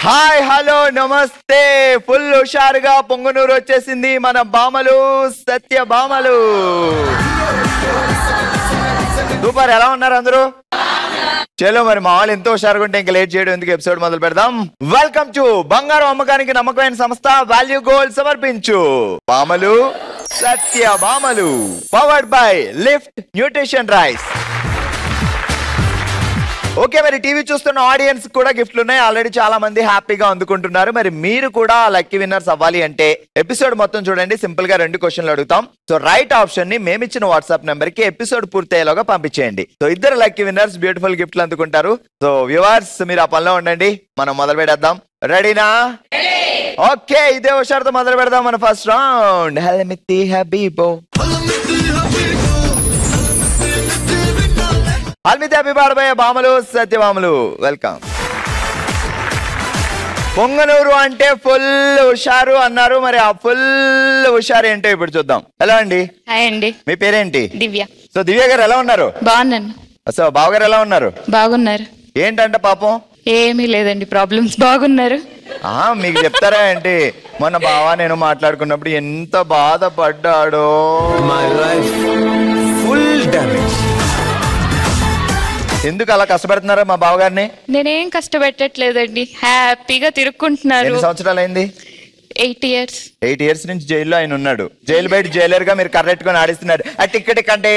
Hi hello నమస్తే. Full హుషారుగా పొంగనూరు వచ్చేసింది మన భామలు, సత్య భామలు. సూపర్. ఎలా ఉన్నారు అందరూ? చలో మరి మా వాళ్ళు ఎంతో హుషారుగా ఉంటే ఇంకా లేట్ చేయడం ఎందుకు, ఎపిసోడ్ మొదలు పెడదాం. వెల్కమ్ టు బంగారం అమ్మకానికి నమ్మకమైన సంస్థ వాల్యూ గోల్డ్ సమర్పించు భామలు, సత్య భామలు, powered by lift nutrition rice. Okay, మరి టీవీ చూస్తున్న ఆడియన్స్ కూడా గిఫ్ట్లు ఉన్నాయి. ఆల్రెడీ చాలా మంది హ్యాపీగా అందుకుంటున్నారు. మరి మీరు కూడా లక్కీ విన్నర్స్ అవ్వాలి అంటే ఎపిసోడ్ మొత్తం చూడండి. సింపుల్ గా 2 క్వశ్చన్లు అడుగుతాం. సో రైట్ ఆప్షన్ ని మేమిచ్చిన వాట్సాప్ నెంబర్ కి ఎపిసోడ్ పూర్తయ్యేలోగా పంపించేయండి. సో ఇద్దరు లక్కీ విన్నర్స్ బ్యూటిఫుల్ గిఫ్ట్లు అందుకుంటారు. సో వ్యూవర్స్ మీరు ఆ పనిలో ఉండండి, మనం మొదలు పెడేద్దాం. రెడీనా? ఓకే, ఇదే హుషారుతో మొదలు పెడదాం మన ఫస్ట్ రౌండ్. హెల్మితి హబీబో, హల్మితి హ్యాపీ పాడబోయే భామలు, సత్యభామలు, వెల్కమ్. పొంగనూరు అంటే ఫుల్ హుషారు అన్నారు. మరి ఆ ఫుల్ హుషారు ఏంటో ఇప్పుడు చూద్దాం. హలో అండి. హాయ్ అండి. మీ పేరేంటి? దివ్య. సో దివ్య గారు ఎలా ఉన్నారు? బాగున్నాను. సో బావగారు ఎలా ఉన్నారు? బాగున్నారు. ఏంటంటే పాపం? ఏమీ లేదండి, ప్రాబ్లమ్స్. బాగున్నారు. మీకు చెప్తారా ఏంటి? మొన్న బావ నేను మాట్లాడుకున్నప్పుడు ఎంత బాధపడ్డాడో. My life full damage. ఎందుకు అలా కష్టపెడుతున్నారా మా బావగారిని? నేనేం కష్టపెట్టట్లేదండి, హ్యాపీగా తిరుక్కుంటున్నారు. ఎన్ని సంవత్సరాలు అయింది? 8 years. 8 years నుంచి జైల్లో ఆయన ఉన్నాడు. జైలు బయట జైలర్ గా మీరు కర్రెట్టుకొని ఆడిస్తున్నారు. ఆ టికెట్ కంటే.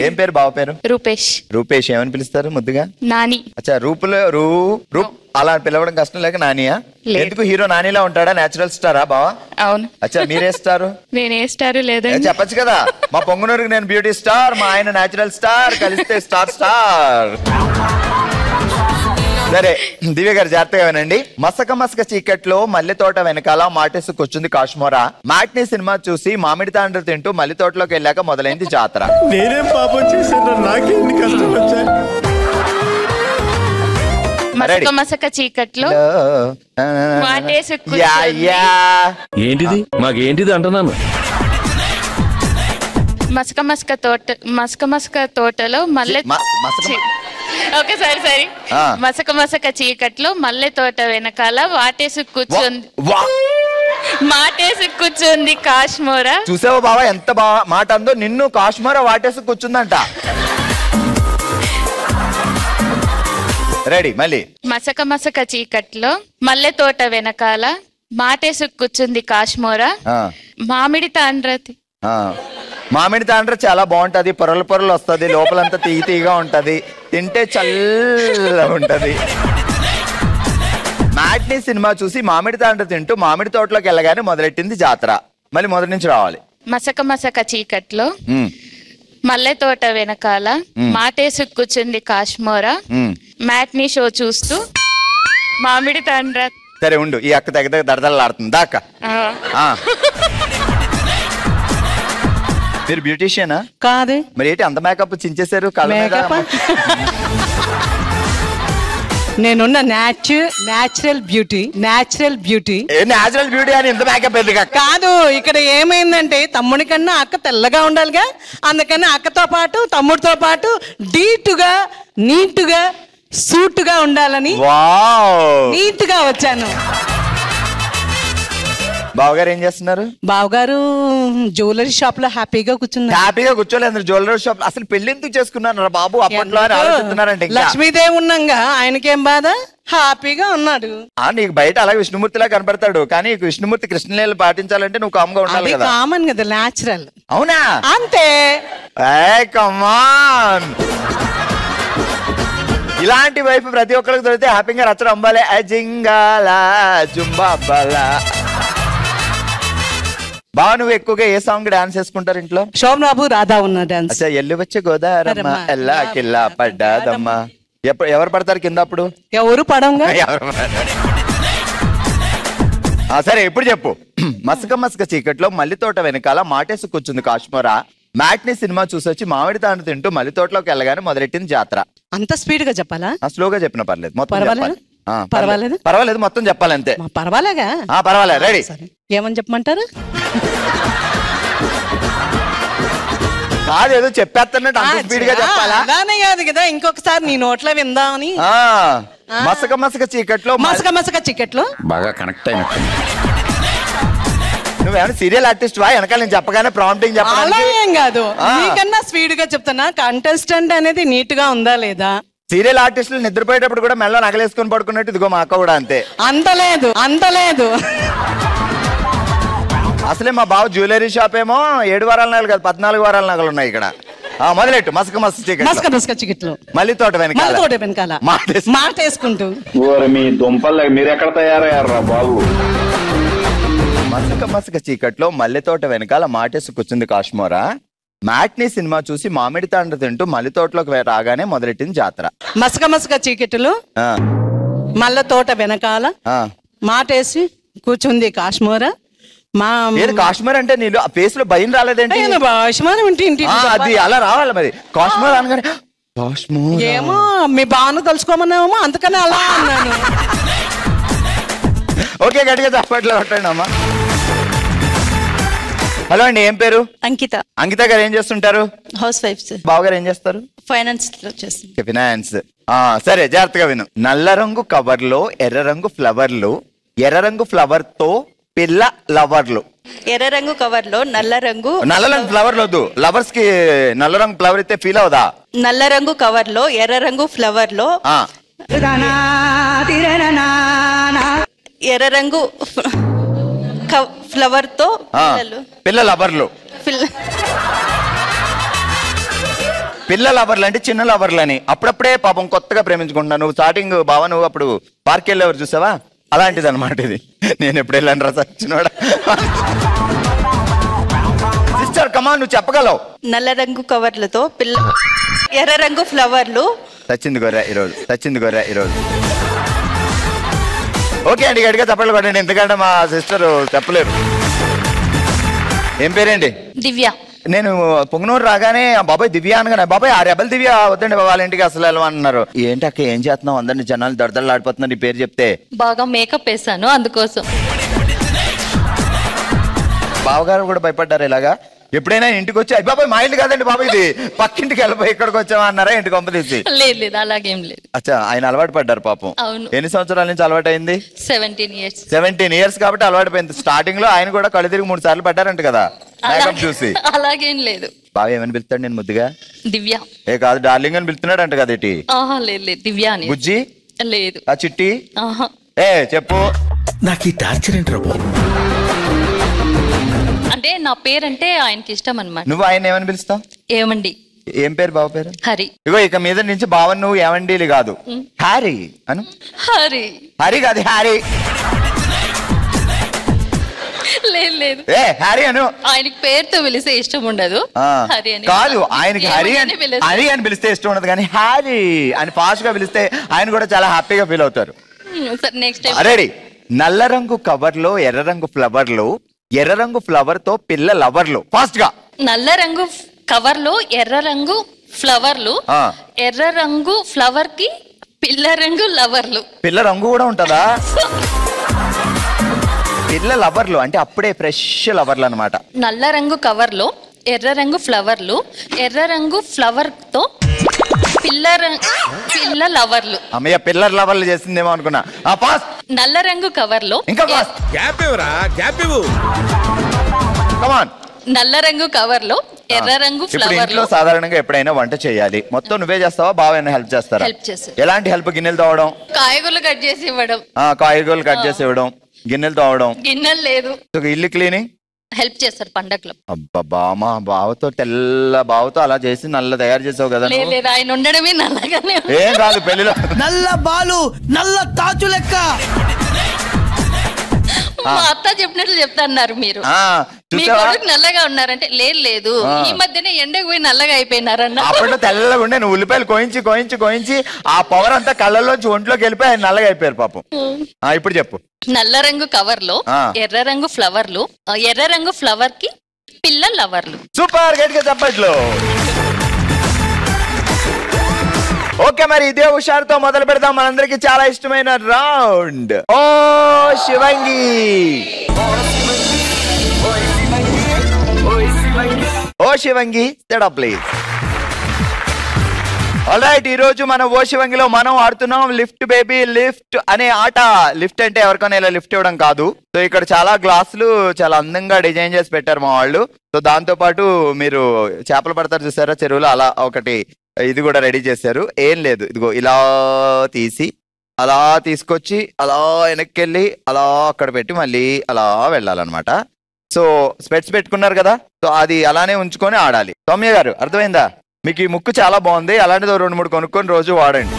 ఏం పేరు బావ పేరు? రూపేష్. రూపేష్. ఏమని పిలుస్తారు ముద్దుగా? నాని. అచ్చా, రూపులో రూప్ అలా పిలవడం కష్టం లేక నానియా? ఎందుకు? హీరో నానిలా ఉంటాడా? నేచురల్ స్టారా బావా? అవును. అచ్చా, మీరే స్టారు? నేనే స్టార్ లేదండి. చెప్పచ్చు కదా. మా పొంగనూరుకి నేను బ్యూటీ స్టార్, మా ఆయన నేచురల్ స్టార్, కలిస్తే స్టార్ స్టార్. సరే దివ్య గారు జాగ్రత్తగా వినండి. మసక మసక చీకట్లో మల్లె తోట వెనకాల మాటేసు కూర్చుంది కాశ్మోరా. మ్యాట్నీ సినిమా చూసి మామిడి తాండ్రు తింటూ మల్లె తోటలోకి వెళ్ళాక మొదలైంది జాతర. నేనేం పాపం చేశాను, నాకే ఎన్ని కష్టం వచ్చాయి. మసక మసక చీకట్లో మాటేసి ఏంటిది మాకేంటిది అంటున్నాను. మసక మసక తోటలో మల్లె. ఓకే సరే. మసక మసక చీకట్లో మల్లె తోట వెనకాల మాటేసి కూర్చుంది కాశ్మోరా. చూసావా బావా ఎంత మాట అందో. నిన్ను కాశ్మోరా వాటేసి కూర్చుందంట. రెడీ మళ్ళీ. మసక మసక చీకట్లో మల్లె తోట వెనకాల మాటేసి కూర్చుంది కాశ్మోరా. మామిడి తాండ్రతి. మామిడి తాండ్ర చాలా బాగుంటది. పొరలు పొరలు వస్తుంది, లోపలంతా తీగా ఉంటది, తింటే చల్ల ఉంటది. మ్యాట్నీ సినిమా చూసి మామిడి తాండ్ర తింటూ మామిడి తోటలోకి వెళ్ళగానే మొదలెట్టింది జాతర. మళ్ళీ మొదటి నుంచి రావాలి. మసక మసక చీకట్లో మల్లె తోట వెనకాల మాటేసి కూర్చుంది కాశ్మోరా. మ్యాట్నీ షో చూస్తూ మామిడి తాండ్ర. సరే ఉండు, ఈ అక్క దగ్గర దడదలాడుతుంది దాకా. మీరు బ్యూటీషియనా? కాదు. మరి ఏంటి అంత మేకప్ చించేశారు కళ్ళ మీద? నేనున్న న్యాచురల్ బ్యూటీ. న్యాచురల్ బ్యూటీ అని ఇంత మేకప్ ఎందుకు? కాదు, ఇక్కడ ఏమైందంటే తమ్ముడి కన్నా అక్క తెల్లగా ఉండాలిగా, అందుకని అక్కతో పాటు తమ్ముడితో పాటు డీటుగా నీటుగా సూటుగా ఉండాలని నీట్గా వచ్చాను. బావగారు ఏం చేస్తున్నారు? బావగారు జ్యువెలరీ షాప్ లో హ్యాపీగా కూర్చున్నారు. హ్యాపీగా కూర్చోలేదు జ్యువెలరీ షాప్. అసలు పెళ్లి ఎందుకు చేసుకున్నారు బాబు అప్పట్లో అని ఆలోచిస్తున్నారంటే. లక్ష్మీదేవి ఉన్నాగా ఆయనకేం బాధ, హ్యాపీగా ఉన్నాడు. నీకు బయట అలాగే విష్ణుమూర్తిలా కనపడతాడు, కానీ విష్ణుమూర్తి కృష్ణలీలలు పాటించాలంటే నువ్వు కామ్గా ఉండాలి కదా. కామన్ కదా, న్యాచురల్. అవునా? అంతే. కమాన్. ఇలాంటి వైపు ప్రతి ఒక్కరికి దొరికితే హ్యాపీగా రచ్చడం అంబాలే. అజింగాలా జుంబాబాలా. బాగా నువ్వు ఎక్కువగా ఏ సాంగ్ డాన్స్ చేసుకుంటారు ఇంట్లో? శోభన్ బాబు రాధా ఉన్న డాన్స్. ఎల్లు వచ్చే గోదారమ్మ ఎల్లా కిల్లా పడ్డాదమ్మా. ఎవరు పడతారు కింద అప్పుడు? ఎవరు పడంగా. సరే ఇప్పుడు చెప్పు. మసక మసక చీకట్లో మల్లి తోట వెనకాల మాటేసి కూర్చుంది కాశ్మోరా. మ్యాట్నీ సినిమా చూసొచ్చి మామిడి తాండ్ర తింటూ మల్లి తోటలోకి వెళ్ళగానే మొదలెట్టింది జాతర. అంత స్పీడ్ గా చెప్పాలా? స్లోగా చెప్పిన పర్లేదు. పర్వాలేదు మొత్తం చెప్పాలంతే. పర్వాలేగా? పర్వాలేదు. రెడీ. ఏమని చెప్పమంటారు? కాదు ఏదో చెప్పేస్తున్నట్టు అంత స్పీడ్ గా చెప్పాలా? అలానే కాదు కదా, ఇంకొకసారి నీ నోట్లో విందామని. మసక మసక చీకట్లో మసక చీకట్లో బాగా కనెక్ట్ అయినట్టు. నువ్వేమైనా సీరియల్ ఆర్టిస్ట్ వా? వెనకాల నేను చెప్పగానే ప్రాంప్టింగ్ అలా చెప్పాలి. ఏం కాదు, నీకన్నా స్పీడ్ గా చెప్తున్నా. కంటెస్టెంట్ అనేది నీట్ గా ఉందా లేదా? సీరియల్ ఆర్టిస్టులు నిద్రపోయేటప్పుడు కూడా మెల్ల నగలేసుకొని పడుకున్నట్టు ఇదిగో మా అక్క కూడా అంతే. అంతలేదు. అసలే మా బావ జ్యువెలరీ షాప్ ఏమో 7 వారాల నగలు కాదు 14 వారాల నగలు ఉన్నాయి ఇక్కడ. మొదలెట్టు మసక మసక చీకట్లో మళ్ళీ తోట వెనకాల మాట వేసుకుంటూ. మీ దుంపలు మీరు ఎక్కడ తయారయ్యారా బాబు? మసక చీకట్లో మల్లె తోట వెనకాల మాటేసి కూర్చుంది కాశ్మోరా. మ్యాట్నీ సినిమా చూసి మామిడి తాండ్ర తింటూ మల్లె తోటలోకి రాగానే మొదలెట్టింది జాతర. మసక చీకట్లో మల్లె తోట వెనకాల మాటేసి కూర్చుంది కాశ్మోరా. కాశ్మీర్ అంటే నీళ్ళు ఫేస్ లో భయం రాలేదేంటి? అది అలా రావాలి మరి. కాశ్మీర్ అనగానే ఏమో మీ బాను తలుచుకోమన్నామో అందుకనే అలా అన్నాను. ఓకే గట్టిగా చప్పట్లో కొట్టండి అమ్మా. హలో అండి, ఏం పేరు? అంకిత గారు ఏం చేస్తుంటారు? House wife. బావగారు ఏం చేస్తారు? ఫైనాన్స్. ఫైనాన్స్. సరే జాగ్రత్తగా విను. నల్ల రంగు కవర్లో ఎర్ర రంగు ఫ్లవర్లు, ఎర్ర రంగు ఫ్లవర్ తో పిల్ల లవర్లు. ఎర్ర రంగు కవర్ లో నల్ల రంగు ఫ్లవర్లు వద్దు, లవర్స్ కి నల్ల రంగు ఫ్లవర్ అయితే ఫీల్ అవుదా? నల్ల రంగు కవర్ లో ఎర్ర రంగు ఫ్లవర్ లో ఎర్ర రంగు ఫ్లవర్ తో పిల్ల లవర్లు. పిల్ల లవర్లు అంటే చిన్న లవర్లు అని. అప్పుడప్పుడే పాపం కొత్తగా ప్రేమించుకుంటున్నా. నువ్వు స్టార్టింగ్ బావ నువ్వు అప్పుడు పార్క్ వెళ్ళేవారు చూసావా, అలాంటిది అనమాట ఇది. నేను ఎప్పుడు వెళ్ళాను రా సచ్చినోడా. సిస్టర్ కమా నువ్వు చెప్పగలవు. నల్ల రంగు కవర్లతో పిల్ల ఎర్ర రంగు ఫ్లవర్లు. సచ్చింది గొర్రె ఈరోజు. ఓకే అండి, గట్టిగా చెప్పలు కొట్టండి, ఎందుకంటే మా సిస్టర్ చెప్పలేరు. ఏం పేరేంటి? దివ్య. నేను పొంగనూరు రాగానే బాబాయ్ దివ్య అనగానే బాబాయ్ ఆ రెబల్ దివ్య వద్దండి వాళ్ళ ఇంటికి అసలు అన్నారు. ఏంటి అక్క ఏం చేస్తున్నావు? అందరిని జనాలు దడదడలాడిపోతున్నారు నీ పేరు చెప్తే. బాగా మేకప్ వేసాను అందుకోసం. బావగారు కూడా భయపడ్డారు ఇలాగా? ఎప్పుడైనా ఇంటికి వచ్చి అయ్యి బాబాయ్ మా ఇల్లు కాదండి బాబాయ్ ఇది పక్కింటికి వెళ్ళిపోయి ఇక్కడికి వచ్చావా అన్నారా? ఇంటికి పంపదీసి? లేదు అలాగేం లేదు. అచ్చా, ఆయన అలవాటు పడ్డారు పాపం. అవును. ఎన్ని సంవత్సరాల నుంచి అలవాటు అయింది? 17 ఇయర్స్ కాబట్టి అలవాటు పోయింది. స్టార్టింగ్ లో ఆయన కూడా కళ్ళు తిరిగి 3 సార్లు పడ్డారంట కదా మేకప్ చూసి. అలాగేం లేదు. బావ ఏమని పిలుస్తాడు నేను ముద్దుగా? దివ్య. ఏ కాదు డార్లింగ్ అని పిలుస్తున్నాడు అంట కదా ఇటీ. లేదు దివ్య అని. బుజ్జి? లేదు. ఆ చిట్టి? చెప్పు. నాకు ఈ టార్చర్ ఏంటి రాబో? అంటే నా పేరంటే ఆయనకి ఇష్టం అన్నమాట. నువ్వు ఆయన ఏమని పిలుస్తావు? ఏమండి. ఏం పేరు బావ పేరు? హరి. ఇగో ఇక మీద నుంచి బావ నువ్వు ఏమండీలు కాదు హ్యారీ అను. హరి కాదు హ్యారీ. లేదు హ్యారీ అను. ఆయనకి పేరుతో పిలిస్తే ఇష్టం ఉండదు. కాదు ఆయనకి హరి అని పిలిస్తే ఇష్టం ఉండదు, కానీ హ్యారీ అని ఫాస్ట్ గా పిలిస్తే ఆయన కూడా చాలా హ్యాపీగా ఫీల్ అవుతారు. Next ready. నల్ల రంగు కవర్ లో ఎర్ర రంగు ఫ్లవర్లు, ఎర్ర రంగు ఫ్లవర్ తో పిల్ల లవర్లు. ఫాస్ట్ గా. నల్ల రంగు కవర్ లో ఎర్ర రంగు ఫ్లవర్లు, ఎర్ర రంగు ఫ్లవర్ కి పిల్ల రంగు లవర్లు. పిల్ల రంగు కూడా ఉంటదా? పిల్ల లవర్లు అంటే అప్పుడే ఫ్రెష్ లవర్లు అన్నమాట. నల్ల రంగు కవర్ లో ఎర్ర రంగు ఫ్లవర్లు, ఎర్ర రంగు ఫ్లవర్ తో పిల్ల లవర్లు. అమ్మయ్య పిల్లర్ లవర్లు చేసిందేమో అనుకున్నా. నల్ల రంగు కవర్ లో ఇంకా నల్ల రంగు కవర్ లో ఎర్ర రంగు ఫ్లవర్ లో. సాధారణంగా ఎప్పుడైనా వంట చేయాలి, మొత్తం నువ్వే చేస్తావా బావ హెల్ప్ చేస్తారా? ఎలాంటి హెల్ప్? గిన్నెలు తోవడం, కాయగూరలు కట్ చేసి ఇవ్వడం. కాయగూరలు కట్ చేసి ఇవ్వడం, గిన్నెలు తోవడం. గిన్నెలు లేదు. ఇల్లు క్లీనింగ్ హెల్ప్ చేస్తారు పండగలో. అబ్బా మా బావతో బావతో అలా చేసి నల్ల తయారు చేసావు కదా. లేదు ఆయన ఉండడమే నల్లగానే. ఏం కాదు పెళ్లిలో నల్ల బాలు నల్ల తాచు లెక్క. మా అత్త చెప్పినట్లు చెప్తాన్నారు మీరు. మీ కొడుకు నల్లగా ఉన్నారంటే లేదు ఈ మధ్యనే ఎండకు పోయి నల్లగా అయిపోయినారన్న. అప్పట్లో తెల్లగా ఉండే నువ్వు ఉల్లిపాయలు కోయించి ఆ పవర్ అంతా కళ్ళలోంచి ఒంట్లోకి వెళ్ళిపోయి ఆయన నల్లగా అయిపోయారు పాపం. ఇప్పుడు చెప్పు. నల్ల రంగు కవర్ లో ఎర్ర రంగు ఫ్లవర్లు, ఎర్ర రంగు ఫ్లవర్ కి పిల్ల లవర్లు. సూపర్, గట్టిగా చెప్పట్లు. ఓకే మరి ఇదే హుషారుతో మొదలు పెడదాం మనందరికి చాలా ఇష్టమైన రౌండ్ ఓ శివంగి. ఓ శివంగి సెట్ అప్ ప్లీజ్. ఆల్రైట్, ఈ రోజు మన ఓ శివంగిలో మనం ఆడుతున్నాం లిఫ్ట్ బేబీ లిఫ్ట్ అనే ఆట. లిఫ్ట్ అంటే ఎవరికైనా ఇలా లిఫ్ట్ ఇవ్వడం కాదు. సో ఇక్కడ చాలా గ్లాసులు చాలా అందంగా డిజైన్ చేసి పెట్టారు మా వాళ్ళు. సో దాంతో పాటు మీరు చేపలు పడతారు చూసారా చెరువులో, అలా ఒకటి ఇది కూడా రెడీ చేశారు. ఏం లేదు, ఇదిగో ఇలా తీసి అలా తీసుకొచ్చి అలా వెనక్కి వెళ్ళి అలా అక్కడ పెట్టి మళ్ళీ అలా వెళ్ళాలన్నమాట. సో స్పెట్స్ పెట్టుకున్నారు కదా, సో అది అలానే ఉంచుకొని ఆడాలి. సౌమ్య గారు అర్థమైందా? మీకు ఈ ముక్కు చాలా బాగుంది, అలాంటిది 2-3 కొనుక్కొని రోజు వాడండి.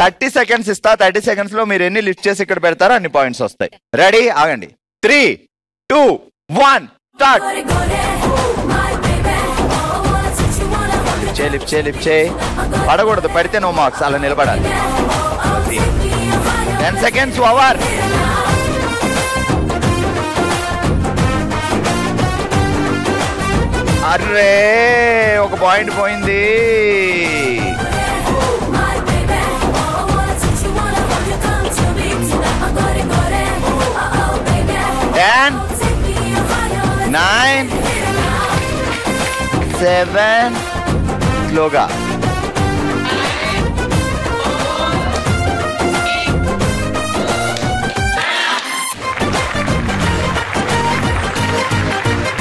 30 సెకండ్స్ ఇస్తా. 30 సెకండ్స్ లో మీరు ఎన్ని లిఫ్ట్ చేసి ఇక్కడ పెడతారో అన్ని పాయింట్స్ వస్తాయి. రెడీ? ఆగండి. 3, 2, 1 స్టార్ట్. లిఫ్ట్ చేయి. పడకూడదు, పడితే నో మార్క్స్. అలా నిలబడాలి. 10 సెకండ్స్ ఓవర్. అర్రే, ఒక పాయింట్ పోయింది. 10, 9, 7 స్లోగా.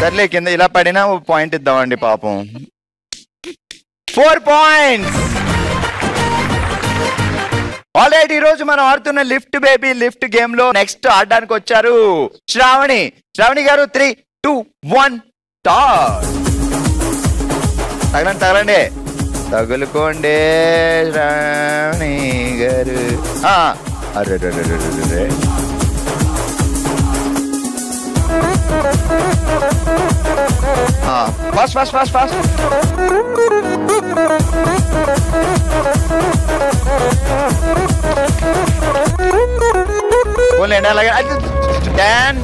సర్లే, కింద ఇలా పడినా పాయింట్ ఇద్దామండి పాపం. 4 పాయింట్స్. ఆల్రెడీ ఈ రోజు మనం ఆడుతున్న లిఫ్ట్ బేబీ లిఫ్ట్ గేమ్ లో నెక్స్ట్ ఆడడానికి వచ్చారు శ్రావణి. శ్రావణి గారు 3, 2, 1 స్టార్ట్. తగలండి తగులుకోండి శ్రావణి గారు. అరే ఫాస్ట్. పోలేండి అలాగే. 10,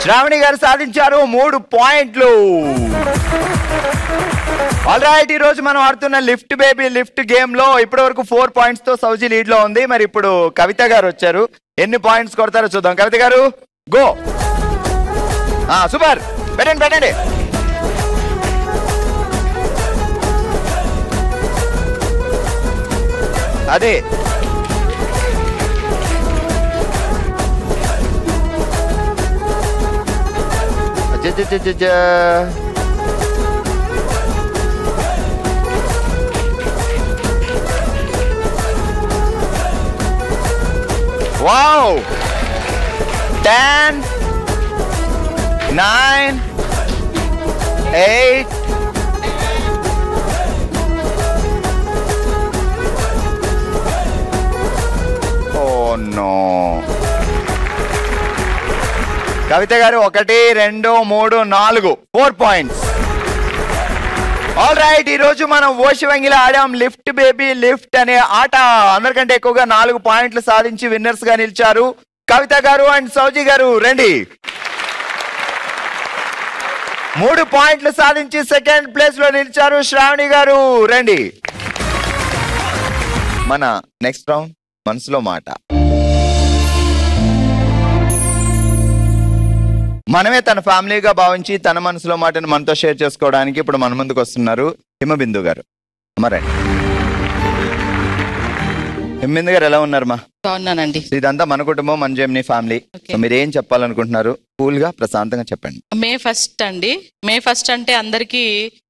'శ్రావణి గారు సాధించారు 3 పాయింట్లు. ఆల్రైట్, ఈ రోజు మనం ఆడుతున్న లిఫ్ట్ బేబీ లిఫ్ట్ గేమ్ లో ఇప్పటి వరకు 4 పాయింట్స్ తో సౌజీ లీడ్ లో ఉంది. మరి ఇప్పుడు కవిత గారు వచ్చారు, ఎన్ని పాయింట్స్ కొడతారో చూద్దాం. కవిత గారు గో. సూపర్, పెట్టండి. అదే వావ్. 10, 9, 8, 'Oh no. కవిత గారు 1, 2, 3, 4 4 పాయింట్స్. ఆల్ రైట్, ఈ రోజు మనం ఓ శివంగిలో ఆడాం లిఫ్ట్ బేబీ లిఫ్ట్ అనే ఆట. అందరికంటే ఎక్కువగా 4 పాయింట్లు సాధించి విన్నర్స్ గా నిలిచారు కవిత గారు అండ్ సౌజీ గారు. రండి. 3 పాయింట్లు సాధించి సెకండ్ ప్లేస్ లో నిలిచారు శ్రావణి గారు. రండి. మన నెక్స్ట్ రౌండ్ మనసులో మాట. మనమే తన ఫ్యామిలీగా భావించి తన మనసులో మాటను మనతో షేర్ చేసుకోవడానికి ఇప్పుడు మన ముందుకు వస్తున్నారు హిమబిందు గారు. మరి హిమబిందు గారు ఎలా ఉన్నారు? బాగున్నానండి. ఇదంతా మన కుటుంబం, మన జెమినీ ఫ్యామిలీ. మీరు ఏం చెప్పాలనుకుంటున్నారు? కూల్ గా ప్రశాంతంగా చెప్పండి. మే 1 అండి. మే 1 అంటే అందరికీ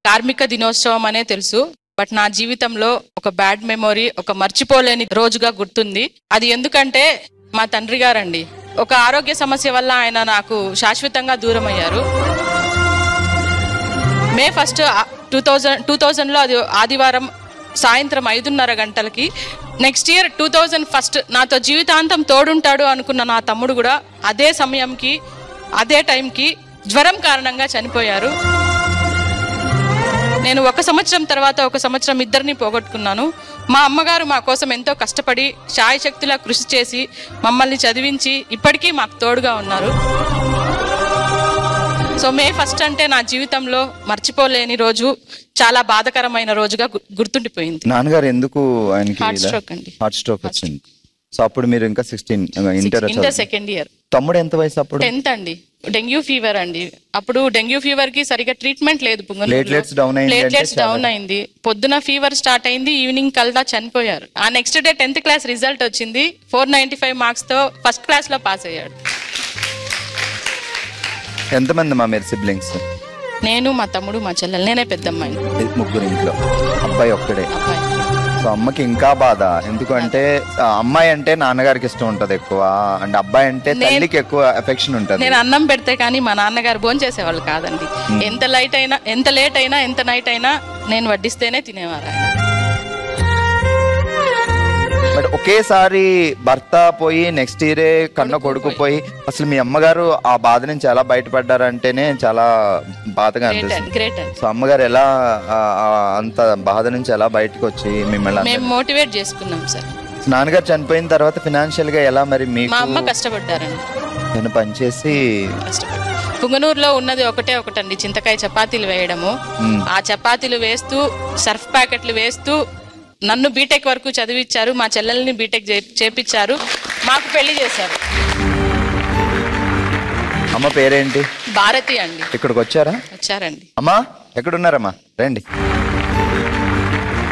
కార్మిక దినోత్సవం అనే తెలుసు. బట్ నా జీవితంలో ఒక బ్యాడ్ మెమొరీ, ఒక మర్చిపోలేని రోజుగా గుర్తుంది. అది ఎందుకంటే మా తండ్రి గారండి. ఒక ఆరోగ్య సమస్య వల్ల ఆయన నాకు శాశ్వతంగా దూరం అయ్యారు. మే 1 2000లో అది ఆదివారం సాయంత్రం 5:30 గంటలకి. నెక్స్ట్ ఇయర్ 2001 నాతో జీవితాంతం తోడుంటాడు అనుకున్న నా తమ్ముడు కూడా అదే సమయంకి అదే టైంకి జ్వరం కారణంగా చనిపోయారు. నేను 1 సంవత్సరం తర్వాత 1 సంవత్సరం ఇద్దరిని పోగొట్టుకున్నాను. మా అమ్మగారు మా కోసం ఎంతో కష్టపడి శాయశక్తులా కృషి చేసి మమ్మల్ని చదివించి ఇప్పటికీ మాకు తోడుగా ఉన్నారు. సో మే ఫస్ట్ అంటే నా జీవితంలో మర్చిపోలేని రోజు, చాలా బాధకరమైన రోజుగా గుర్తుండిపోయింది. నాన్నగారు ఎందుకు ఆయనకి హార్ట్ స్ట్రోక్ అండి. హార్ట్ స్ట్రోక్ వచ్చింది. సో అప్పుడు మీరు ఇంకా 16 ఇంటర్ సెకండ్ ఇయర్. తమ్ముడు ఎంత వయసు అప్పుడు? 10th అండి. డెంగ్యూ ఫీవర్ అండి. అప్పుడు డెంగ్యూ ఫీవర్ కి సరిగా ట్రీట్మెంట్ లేదు. ప్లేట్లెట్స్ డౌన్ అయింది. పొద్దున ఫీవర్ స్టార్ట్ అయింది, ఈవినింగ్ కల్లా చనిపోయారు. ఆ next day 10th class result వచ్చింది. 495 మార్క్స్ తో ఫస్ట్ క్లాస్ లో పాస్ అయ్యాడు. ఎంతమంది మా మీరు సిబ్లింగ్స్? నేను, మా తమ్ముడు, మా చెల్లెలు. నేనే పెద్దమ్మాయిని. ముగ్గురు ఇంట్లో, అబ్బాయి ఒక్కడే. అబ్బాయి. సో అమ్మకి ఇంకా బాధ, ఎందుకంటే అమ్మాయి అంటే నాన్నగారికి ఇష్టం ఉంటది ఎక్కువ, అండ్ అబ్బాయి అంటే తల్లికి ఎక్కువ ఎఫెక్షన్ ఉంటది. నేను అన్నం పెడితే కానీ మా నాన్నగారు భోజనం చేసేవాళ్ళు కాదండి. ఎంత లేట్ అయినా, ఎంత నైట్ అయినా నేను వడ్డిస్తేనే తినేవారు ఆయన. బట్ ఒకేసారి భర్త పోయి నెక్స్ట్ ఇయరే కన్న కొడుకు పోయి, అసలు మీ అమ్మగారు ఆ బాధ నుంచి ఎలా బయటపడ్డారంటేనే చాలా బాధగా అనిపిస్తుంది. గ్రేట్ అండి. సో అమ్మగారు ఎలా అంత బాధ నుంచి ఎలా బయటకు వచ్చి మిమ్మల్ని మేము మోటివేట్ చేసుకున్నాం సార్. నాన్నగారు చనిపోయిన తర్వాత ఫినాన్షియల్ గా ఎలా మరి మీకు? మా అమ్మ కష్టపడ్డారండి. నేను పనిచేసి పుంగనూరులో ఉన్నది ఒకటండి, చింతకాయ చపాతీలు వేయడము. ఆ చపాతీలు వేస్తూ, సర్ఫ్ ప్యాకెట్లు వేస్తూ నన్ను బీటెక్ వరకు చదివించారు. మా చెల్లెల్ని బీటెక్ చేపించారు. మాకు పెళ్లి చేశారు. అమ్మ పేరేంటి? భారతి అండి. ఇక్కడికి వచ్చారండి. అమ్మా ఎక్కడున్నారమ్మా? రండి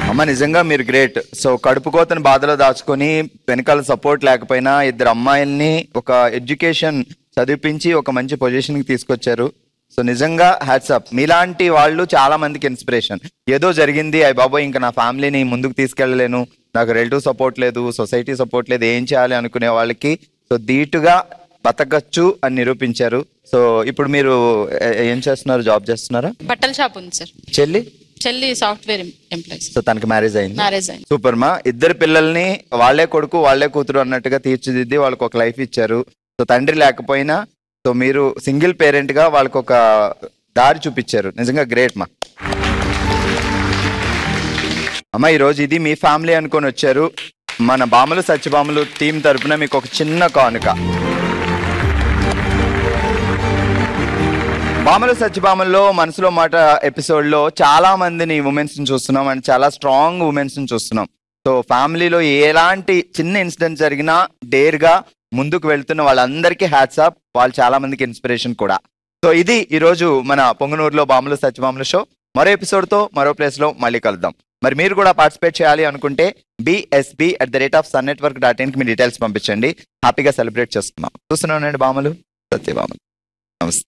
అమ్మ. నిజంగా మీరు గ్రేట్. సో కడుపు కోతని బాధలో దాచుకొని, వెనకాల సపోర్ట్ లేకపోయినా ఇద్దరు అమ్మాయిల్ని ఒక ఎడ్యుకేషన్ చదివించి ఒక మంచి పొజిషన్ కి తీసుకొచ్చారు. సో నిజంగా హ్యాట్స్ అప్. మీలాంటి వాళ్ళు చాలా మందికి ఇన్స్పిరేషన్. ఏదో జరిగింది, అయ్య బాబోయ్ ఇంకా నా ఫ్యామిలీని ముందుకు తీసుకెళ్ళలేను, నాకు రిలేటివ్ సపోర్ట్ లేదు, సొసైటీ సపోర్ట్ లేదు, ఏం చేయాలి అనుకునే వాళ్ళకి సో ధీటుగా బతకచ్చు అని నిరూపించారు. సో ఇప్పుడు మీరు ఏం చేస్తున్నారు? జాబ్ చేస్తున్నారా? బట్టల షాప్ ఉంది సార్. చెల్లి సాఫ్ట్వేర్ ఎంప్లాయీస్. సో తనకి మ్యారేజ్ అయింది. అయింది. సూపర్ మా. ఇద్దరు పిల్లల్ని వాళ్ళే కొడుకు వాళ్ళే కూతురు అన్నట్టుగా తీర్చిదిద్ది వాళ్ళకి ఒక లైఫ్ ఇచ్చారు. సో తండ్రి లేకపోయినా సో మీరు సింగిల్ పేరెంట్ గా వాళ్ళకి ఒక దారి చూపించారు. నిజంగా గ్రేట్ మా. అమ్మ ఈరోజు ఇది మీ ఫ్యామిలీ అనుకొని వచ్చారు. మన బామలు సత్యభామలు టీం తరపున మీకు ఒక చిన్న కానుక. బామలు సత్యభామల్లో మనసులో మాట ఎపిసోడ్ లో చాలా మందిని ఉమెన్స్ ని చూస్తున్నాం, అండ్ చాలా స్ట్రాంగ్ ఉమెన్స్ ని చూస్తున్నాం. సో ఫ్యామిలీలో ఎలాంటి చిన్న ఇన్సిడెంట్ జరిగినా డేర్ గా ముందుకు వెళ్తున్న వాళ్ళందరికీ హ్యాట్స్ ఆఫ్. వాళ్ళు చాలా మందికి ఇన్స్పిరేషన్ కూడా. సో ఇది ఈ రోజు మన పొంగనూరులో బామలు సత్యభామల షో. మరో ఎపిసోడ్ తో మరో ప్లేస్ లో మళ్ళీ కలుద్దాం. మరి మీరు కూడా పార్టిసిపేట్ చేయాలి అనుకుంటే bsb@sunnetwork.in కి మీ డీటెయిల్స్ పంపించండి. హ్యాపీగా సెలబ్రేట్ చేసుకుందాం. చూస్తున్నానండి బామలు సత్యభామలు. నమస్తే.